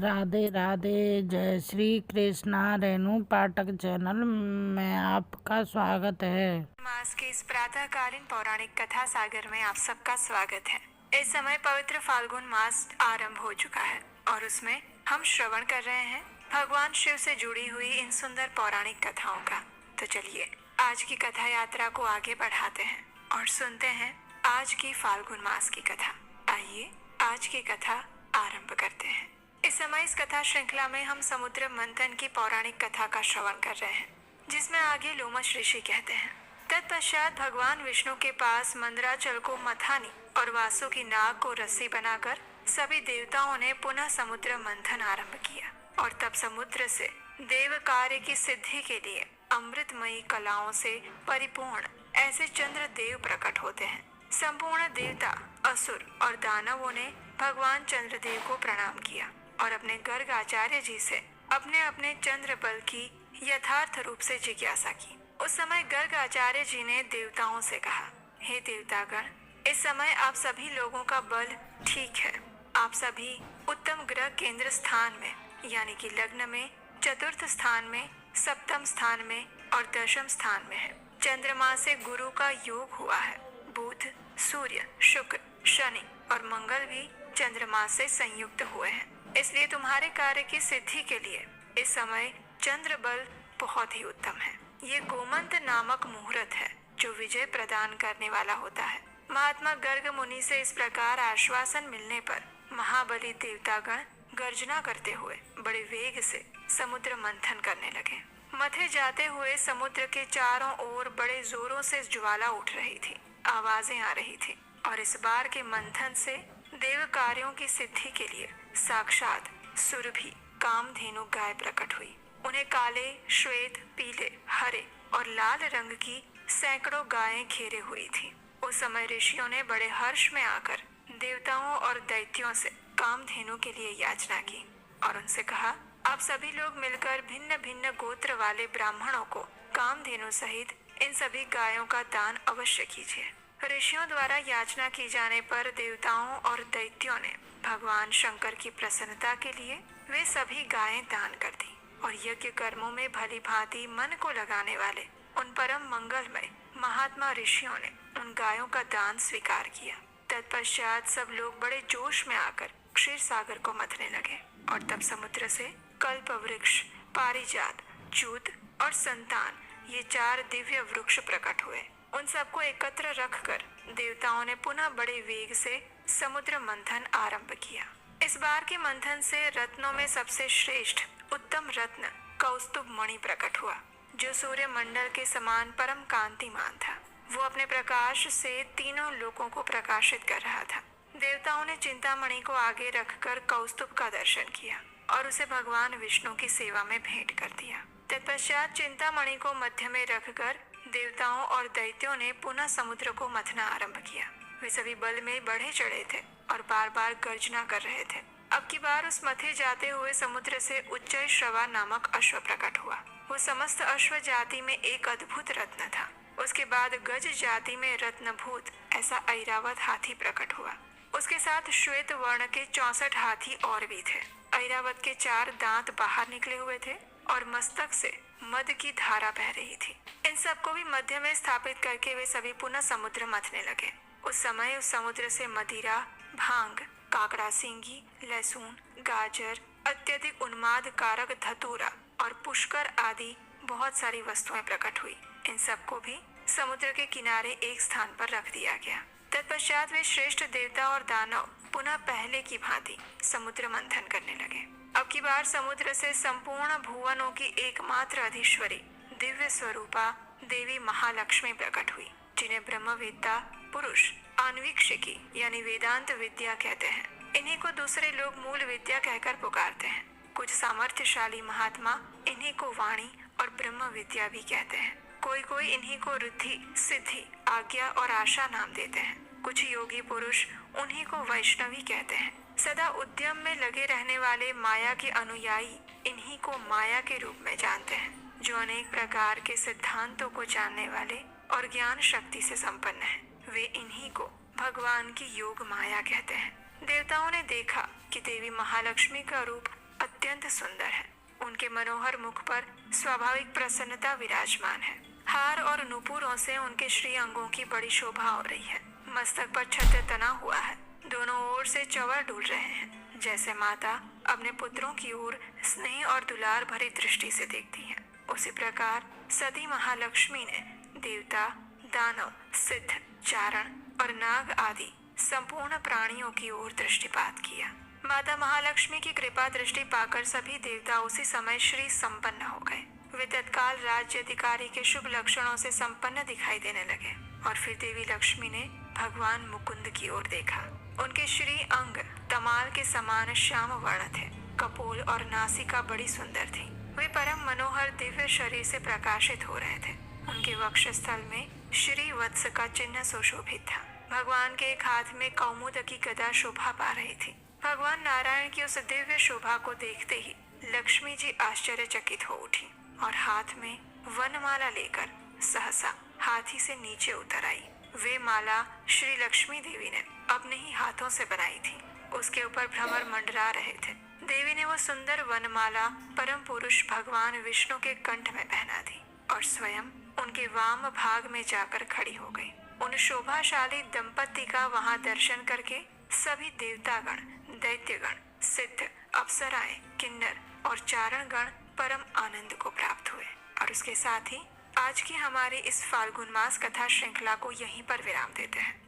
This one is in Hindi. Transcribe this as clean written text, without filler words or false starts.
राधे राधे। जय श्री कृष्णा। रेणु पाठक चैनल में आपका स्वागत है। मास के इस प्रातःकालीन पौराणिक कथा सागर में आप सबका स्वागत है। इस समय पवित्र फाल्गुन मास आरंभ हो चुका है और उसमें हम श्रवण कर रहे हैं भगवान शिव से जुड़ी हुई इन सुंदर पौराणिक कथाओं का। तो चलिए आज की कथा यात्रा को आगे बढ़ाते हैं और सुनते हैं आज की फाल्गुन मास की कथा। आइए आज की कथा आरंभ करते हैं। इस समय इस कथा श्रृंखला में हम समुद्र मंथन की पौराणिक कथा का श्रवण कर रहे हैं, जिसमें आगे लोमश ऋषि कहते हैं, तत्पश्चात भगवान विष्णु के पास मंदराचल को मथानी और वासु की नाग को रस्सी बनाकर सभी देवताओं ने पुनः समुद्र मंथन आरंभ किया और तब समुद्र से देव कार्य की सिद्धि के लिए अमृतमयी कलाओं से परिपूर्ण ऐसे चंद्र देव प्रकट होते हैं। संपूर्ण देवता, असुर और दानवों ने भगवान चंद्रदेव को प्रणाम किया और अपने गर्ग आचार्य जी से अपने अपने चंद्र बल की यथार्थ रूप से जिज्ञासा की। उस समय गर्ग आचार्य जी ने देवताओं से कहा, हे देवतागण, इस समय आप सभी लोगों का बल ठीक है। आप सभी उत्तम ग्रह केंद्र स्थान में यानी कि लग्न में, चतुर्थ स्थान में, सप्तम स्थान में और दशम स्थान में है। चंद्रमा से गुरु का योग हुआ है। बुध, सूर्य, शुक्र, शनि और मंगल भी चंद्रमा से संयुक्त हुए हैं। इसलिए तुम्हारे कार्य की सिद्धि के लिए इस समय चंद्र बल बहुत ही उत्तम है। ये गोमंत नामक मुहूर्त है जो विजय प्रदान करने वाला होता है। महात्मा गर्ग मुनि से इस प्रकार आश्वासन मिलने पर महाबली देवतागण गर्जना करते हुए बड़े वेग से समुद्र मंथन करने लगे। मथे जाते हुए समुद्र के चारों ओर बड़े जोरों से ज्वाला उठ रही थी, आवाजें आ रही थी और इस बार के मंथन से देव कार्यों की सिद्धि के लिए साक्षात सुरभि कामधेनु गाय प्रकट हुई। उन्हें काले, श्वेत, पीले, हरे और लाल रंग की सैकड़ों गायें घेरे हुई थी। उस समय ऋषियों ने बड़े हर्ष में आकर देवताओं और दैत्यों से कामधेनु के लिए याचना की और उनसे कहा, आप सभी लोग मिलकर भिन्न भिन्न गोत्र वाले ब्राह्मणों को कामधेनु सहित इन सभी गायों का दान अवश्य कीजिए। ऋषियों द्वारा याचना की जाने पर देवताओं और दैत्यों ने भगवान शंकर की प्रसन्नता के लिए वे सभी गायें दान कर दी और यज्ञ कर्मों में भली भांति मन को लगाने वाले उन परम मंगलमय महात्मा ऋषियों ने उन गायों का दान स्वीकार किया। तत्पश्चात सब लोग बड़े जोश में आकर क्षीर सागर को मथने लगे और तब समुद्र से कल्प वृक्ष, पारिजात, जूत और संतान ये 4 दिव्य वृक्ष प्रकट हुए। उन सबको एकत्र रखकर देवताओं ने पुनः बड़े वेग से समुद्र मंथन आरंभ किया। इस बार के मंथन से रत्नों में सबसे श्रेष्ठ उत्तम रत्न कौस्तुभ मणि प्रकट हुआ, जो सूर्य मंडल के समान परम कांतिमान था। वो अपने प्रकाश से तीनों लोकों को प्रकाशित कर रहा था। देवताओं ने चिंतामणि को आगे रखकर कौस्तुभ का दर्शन किया और उसे भगवान विष्णु की सेवा में भेंट कर दिया। तत्पश्चात चिंतामणि को मध्य में रखकर देवताओं और दैत्यों ने पुनः समुद्र को मथना आरंभ किया। वे सभी बल में बढ़े चढ़े थे और बार बार गर्जना कर रहे थे। अब की बार उस मथे जाते हुए समुद्र से उच्चय श्रवा नामक अश्व प्रकट हुआ। वो समस्त अश्व जाति में एक अद्भुत रत्न था। उसके बाद गज जाति में रत्नभूत ऐसा ऐरावत हाथी प्रकट हुआ। उसके साथ श्वेत वर्ण के 64 हाथी और भी थे। ऐरावत के 4 दांत बाहर निकले हुए थे और मस्तक से मद की धारा बह रही थी। इन सबको भी मध्य में स्थापित करके वे सभी पुनः समुद्र मथने लगे। उस समय उस समुद्र से मदिरा, भांग, काकड़ा सिंगी, लहसुन, गाजर, अत्यधिक उन्माद कारक धतूरा और पुष्कर आदि बहुत सारी वस्तुएं प्रकट हुई। इन सबको भी समुद्र के किनारे एक स्थान पर रख दिया गया। तत्पश्चात वे श्रेष्ठ देवता और दानव पुनः पहले की भांति समुद्र मंथन करने लगे। अब की बार समुद्र से संपूर्ण भुवनों की एकमात्र अधीश्वरी दिव्य स्वरूपा देवी महालक्ष्मी प्रकट हुई, जिन्हें ब्रह्मवेत्ता पुरुष आन्वीक्षिकी यानी वेदांत विद्या कहते हैं। इन्हीं को दूसरे लोग मूल विद्या कहकर पुकारते हैं। कुछ सामर्थ्यशाली महात्मा इन्हीं को वाणी और ब्रह्म विद्या भी कहते हैं। कोई कोई इन्हीं को रिद्धि, सिद्धि, आज्ञा और आशा नाम देते हैं। कुछ योगी पुरुष उन्हीं को वैष्णवी कहते हैं। सदा उद्यम में लगे रहने वाले माया के अनुयायी इन्हीं को माया के रूप में जानते हैं, जो अनेक प्रकार के सिद्धांतों को जानने वाले और ज्ञान शक्ति से संपन्न हैं। वे इन्हीं को भगवान की योग माया कहते हैं। देवताओं ने देखा कि देवी महालक्ष्मी का रूप अत्यंत सुंदर है। उनके मनोहर मुख पर स्वाभाविक प्रसन्नता विराजमान है। हार और नुपुरों से उनके श्री अंगों की बड़ी शोभा हो रही है। मस्तक पर छत्र तना हुआ है। दोनों ओर से चंवर डूल रहे हैं। जैसे माता अपने पुत्रों की ओर स्नेह और दुलार भरी दृष्टि से देखती है, उसी प्रकार सती महालक्ष्मी ने देवता, दानव, सिद्ध, चारण और नाग आदि संपूर्ण प्राणियों की ओर दृष्टिपात किया। माता महालक्ष्मी की कृपा दृष्टि पाकर सभी देवता उसी समय श्री संपन्न हो गए। वे तत्काल राज्य अधिकारी के शुभ लक्षणों से संपन्न दिखाई देने लगे। और फिर देवी लक्ष्मी ने भगवान मुकुंद की ओर देखा। उनके श्री अंग तमाल के समान श्याम वर्ण थे। कपोल और नासिका बड़ी सुंदर थी। वे परम मनोहर दिव्य शरीर से प्रकाशित हो रहे थे। उनके वक्षस्थल में श्री वत्स का चिन्ह सुशोभित था। भगवान के एक हाथ में कौमुद की गदा शोभा पा रही थी। भगवान नारायण की उस दिव्य शोभा को देखते ही लक्ष्मी जी आश्चर्यचकित हो उठी और हाथ में वनमाला लेकर सहसा हाथी से नीचे उतर आई। वे माला श्री लक्ष्मी देवी ने अपने ही हाथों से बनाई थी। उसके ऊपर भ्रमर मंडरा रहे थे। देवी ने वो सुंदर वनमाला परम पुरुष भगवान विष्णु के कंठ में पहना दी और स्वयं उनके वाम भाग में जाकर खड़ी हो गई। उन शोभाशाली दंपति का वहां दर्शन करके सभी देवतागण, दैत्यगण, सिद्ध, अप्सराएं, किन्नर और चारणगण परम आनंद को प्राप्त हुए। और उसके साथ ही आज की हमारी इस फाल्गुन मास कथा श्रृंखला को यहीं पर विराम देते हैं।